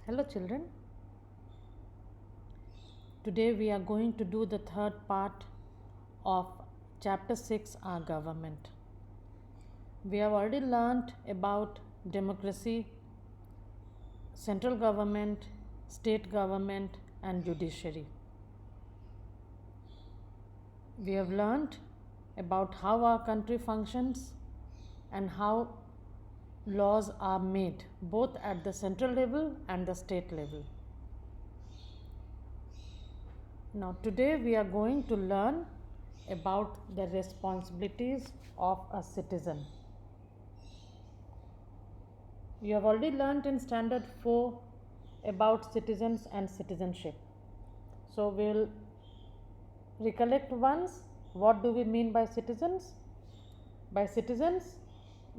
Hello children, today we are going to do the third part of chapter 6, our government. We have already learnt about democracy, central government, state government and judiciary. We have learnt about how our country functions and how laws are made both at the central level and the state level. Now today we are going to learn about the responsibilities of a citizen. You have already learnt in standard 4 about citizens and citizenship. So we will recollect once, what do we mean by citizens? By citizens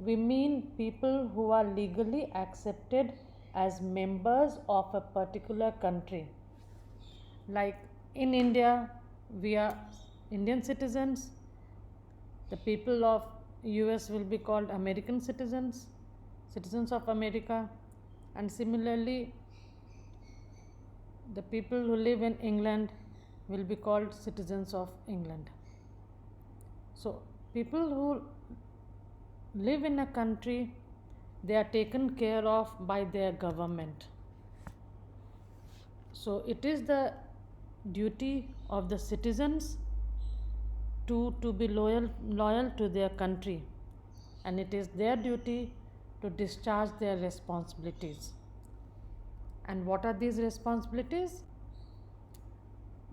we mean people who are legally accepted as members of a particular country. Like in India, we are Indian citizens. The people of US will be called American citizens, citizens of America, and similarly the people who live in England will be called citizens of England. So people who live in a country, they are taken care of by their government. So it is the duty of the citizens to be loyal to their country, and it is their duty to discharge their responsibilities. And what are these responsibilities?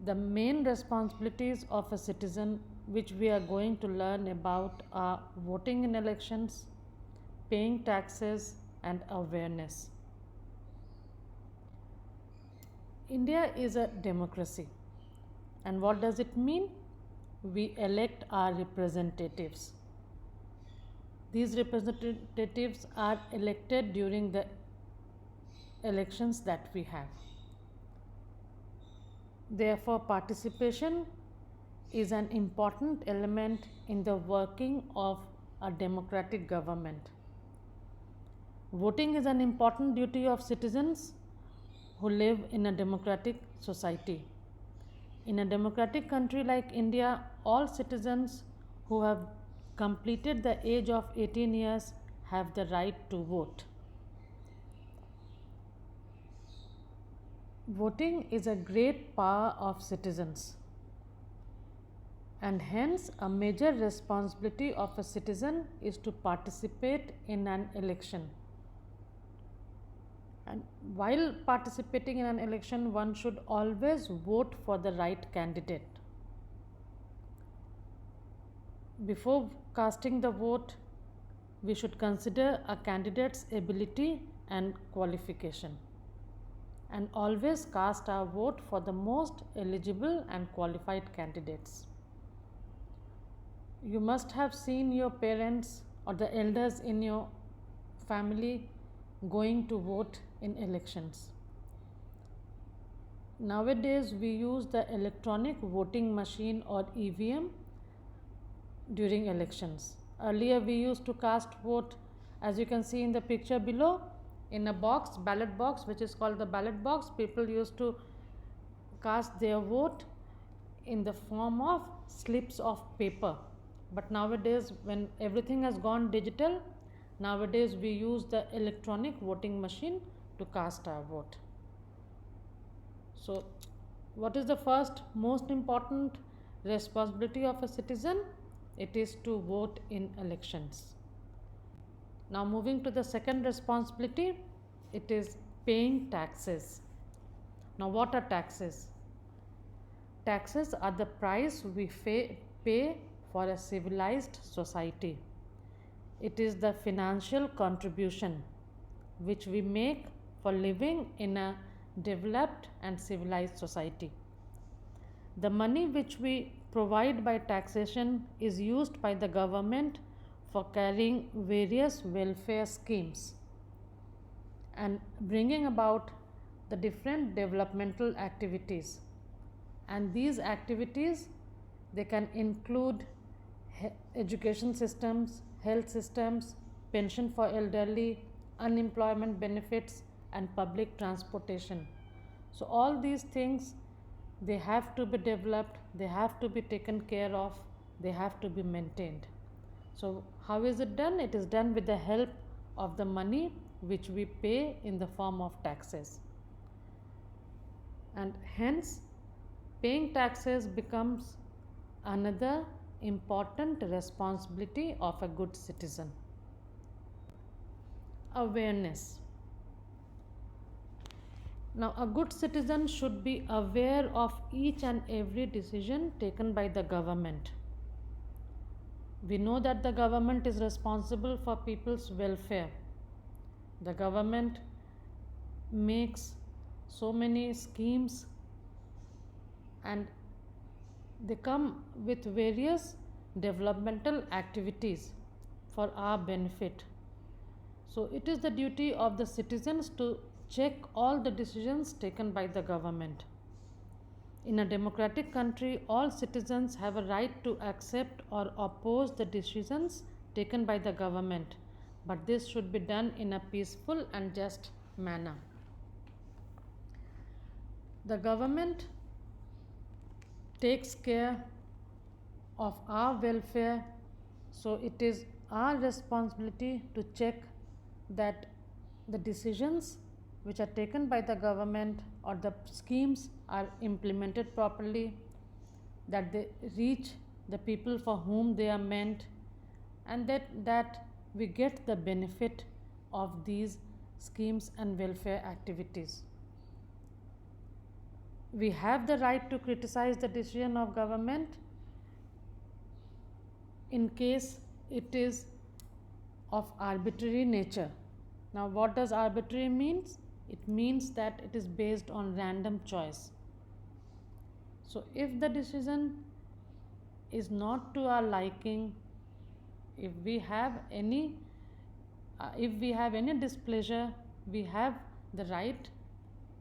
The main responsibilities of a citizen which we are going to learn about are voting in elections, paying taxes and awareness. India is a democracy, and what does it mean? We elect our representatives. These representatives are elected during the elections that we have. Therefore, participation is an important element in the working of a democratic government. Voting is an important duty of citizens who live in a democratic society. In a democratic country like India, all citizens who have completed the age of 18 years have the right to vote. Voting is a great power of citizens, and hence a major responsibility of a citizen is to participate in an election. And while participating in an election, one should always vote for the right candidate. Before casting the vote, we should consider a candidate's ability and qualification, and always cast our vote for the most eligible and qualified candidates. You must have seen your parents or the elders in your family going to vote in elections. Nowadays we use the electronic voting machine or EVM during elections. Earlier we used to cast vote, as you can see in the picture below, in a box, ballot box, which is called the ballot box. People used to cast their vote in the form of slips of paper. But nowadays, when everything has gone digital, nowadays we use the electronic voting machine to cast our vote. So what is the first most important responsibility of a citizen? It is to vote in elections. Now moving to the second responsibility, it is paying taxes. Now what are taxes? Taxes are the price we pay for a civilized society. It is the financial contribution which we make for living in a developed and civilized society. The money which we provide by taxation is used by the government for carrying various welfare schemes and bringing about the different developmental activities. And these activities, they can include education systems, health systems, pension for elderly, unemployment benefits, and public transportation. So all these things, they have to be developed, they have to be taken care of, they have to be maintained. So how is it done? It is done with the help of the money which we pay in the form of taxes. And hence, paying taxes becomes another important responsibility of a good citizen. Awareness. Now, a good citizen should be aware of each and every decision taken by the government. We know that the government is responsible for people's welfare. The government makes so many schemes and they come with various developmental activities for our benefit. So it is the duty of the citizens to check all the decisions taken by the government. In a democratic country, all citizens have a right to accept or oppose the decisions taken by the government, but this should be done in a peaceful and just manner. The government takes care of our welfare, so it is our responsibility to check that the decisions which are taken by the government or the schemes are implemented properly, that they reach the people for whom they are meant, and that we get the benefit of these schemes and welfare activities. We have the right to criticize the decision of government in case it is of arbitrary nature. Now, what does arbitrary means? It means that it is based on random choice. So, if the decision is not to our liking, if we have any displeasure, we have the right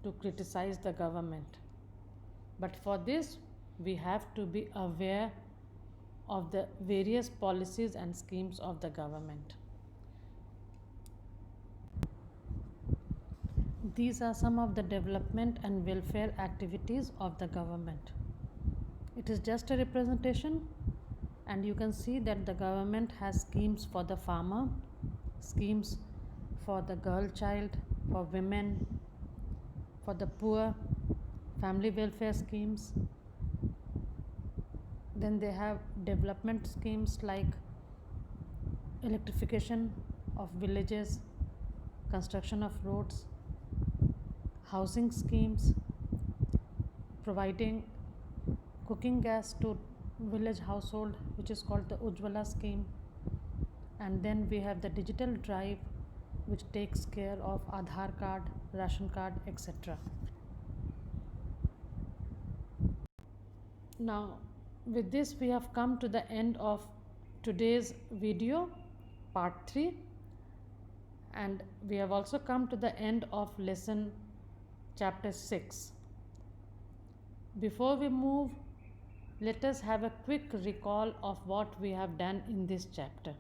to criticize the government. But for this, we have to be aware of the various policies and schemes of the government. These are some of the development and welfare activities of the government. It is just a representation, and you can see that the government has schemes for the farmer, schemes for the girl child, for women, for the poor, family welfare schemes. Then they have development schemes like electrification of villages, construction of roads, housing schemes, providing cooking gas to village household, which is called the Ujjwala scheme. And then we have the digital drive, which takes care of Aadhaar card, ration card, etc. Now, with this we have come to the end of today's video, part 3, and we have also come to the end of lesson chapter 6. Before we move, let us have a quick recall of what we have done in this chapter.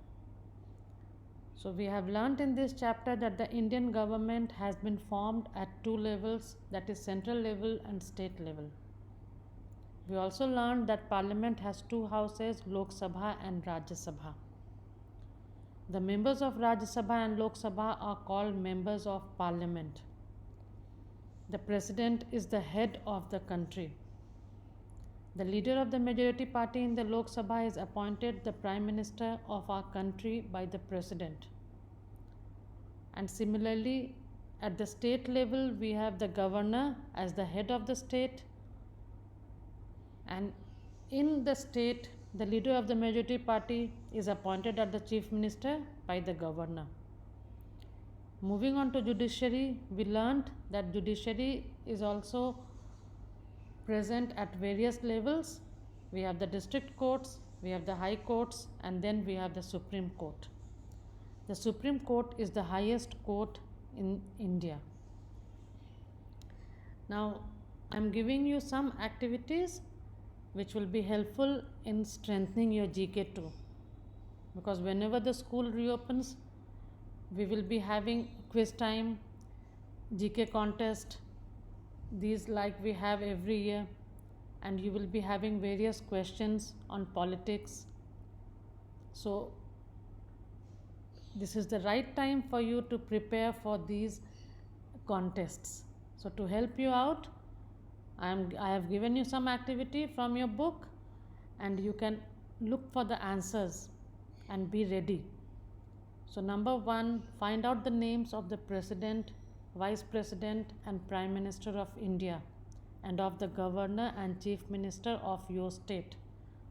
So we have learnt in this chapter that the Indian government has been formed at 2 levels, that is central level and state level. We also learned that Parliament has 2 houses, Lok Sabha and Rajya Sabha. The members of Rajya Sabha and Lok Sabha are called members of Parliament. The President is the head of the country. The leader of the majority party in the Lok Sabha is appointed the Prime Minister of our country by the President. And similarly, at the state level, we have the Governor as the head of the state. And in the state, the leader of the majority party is appointed as the Chief Minister by the Governor. Moving on to judiciary, we learnt that judiciary is also present at various levels. We have the district courts, we have the high courts, and then we have the Supreme Court. The Supreme Court is the highest court in India. Now, I am giving you some activities which will be helpful in strengthening your GK too, because whenever the school reopens, we will be having quiz time, GK contest, these like we have every year, and you will be having various questions on politics. So this is the right time for you to prepare for these contests. So to help you out, I have given you some activity from your book, and you can look for the answers and be ready. So number 1, find out the names of the President, Vice President and Prime Minister of India, and of the Governor and Chief Minister of your state.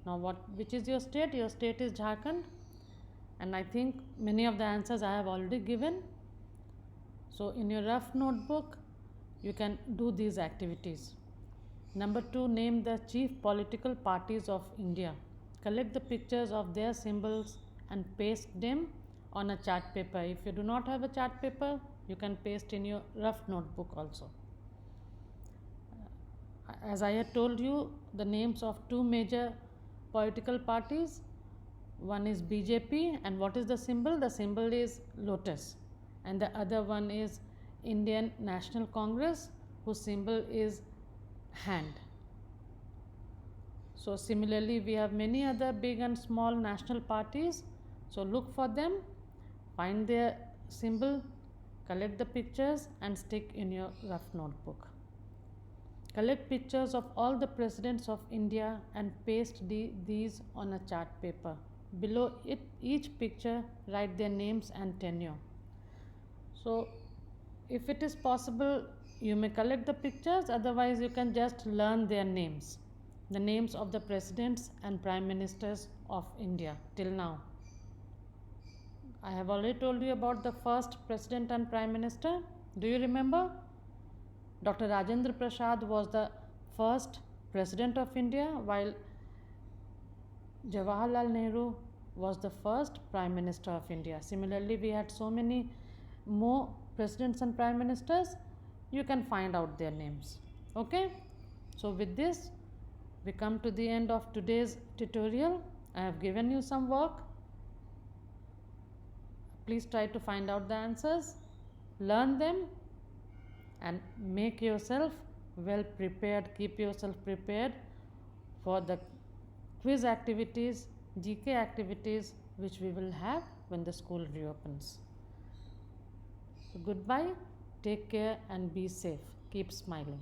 Now which is your state? Your state is Jharkhand, and I think many of the answers I have already given. So in your rough notebook, you can do these activities. Number 2, name the chief political parties of India. Collect the pictures of their symbols and paste them on a chart paper. If you do not have a chart paper, you can paste in your rough notebook also. As I had told you, the names of 2 major political parties. One is BJP, and what is the symbol? The symbol is lotus. And the other one is Indian National Congress, whose symbol is hand. So similarly, we have many other big and small national parties. So look for them, find their symbol, collect the pictures and stick in your rough notebook. Collect pictures of all the presidents of India and paste these on a chart paper. Below each picture, write their names and tenure. So if it is possible, you may collect the pictures, otherwise you can just learn their names, the names of the presidents and prime ministers of India till now. I have already told you about the first president and prime minister. Do you remember? Dr. Rajendra Prasad was the first president of India, while Jawaharlal Nehru was the first prime minister of India. Similarly, we had so many more presidents and prime ministers. You can find out their names. Okay, so with this we come to the end of today's tutorial. I have given you some work. Please try to find out the answers, learn them and make yourself well prepared. Keep yourself prepared for the quiz activities, GK activities which we will have when the school reopens. So goodbye, take care and be safe. Keep smiling.